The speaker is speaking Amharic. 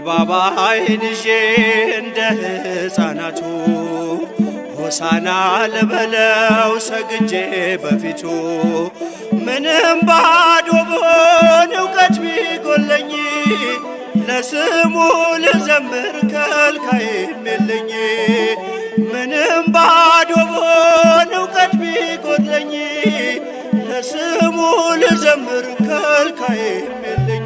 እንባ ባይን ይዤ እንደ ሕፃናቱ ሆሳና ልበለው ሰግጄ በፊቱ ምንም ባዶ ብሆን እውቀት ቢጎለኝ ለስሙ ልዘምር ከልካይም የለኝ። ምንም ባዶ ብሆን እውቀት ቢጎለኝ ለስሙ ልዘምር ከልካይም የለኝ።